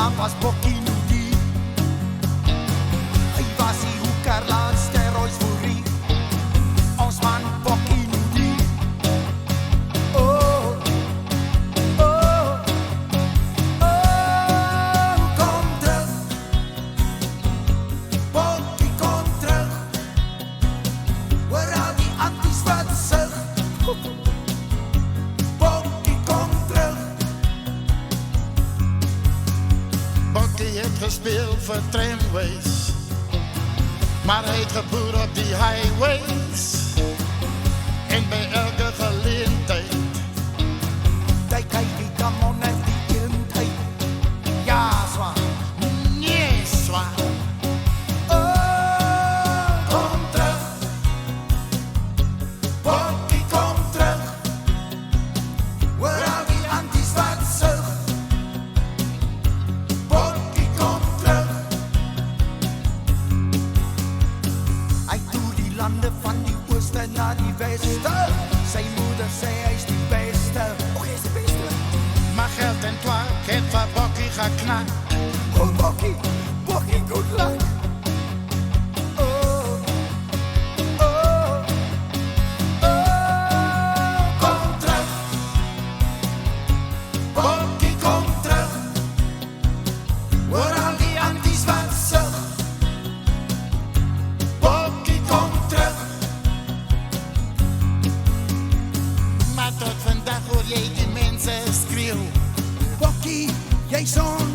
naam was Bokkie Nudie. Hy was die hoekerla en steroids voorie. Ons man Bokkie Nudie. Oh, oh, oh, kom terug. Bokkie, kom terug. Hoor al die anties wat sug. Bokkie, kom terug. Bokkie het gespeel vir tramways, maar hy het geboer op die highways. En by elke geleentheid Dyk hy die kamon uit die eendheid. Ja, zwaar. nee zwaar. Oh, kom terug. Bokkie, kom terug. Hoor al die anties wat sug. Bokkie, kom terug. Hy toer die lande van die ooste na die weste. Sy moeder sê hy is die beste. Oh, hy is die beste. Maar geld en twak het vir Bokkie geknak. Oh, Bokkie, Bokkie, good luck. Oh, oh, oh, kom terug. Bokkie, kom terug. Hoor al die anties wat sug. Bokkie, kom terug. Maar tot vandag hoor jy die mense skreeu. Bokkie, jy's on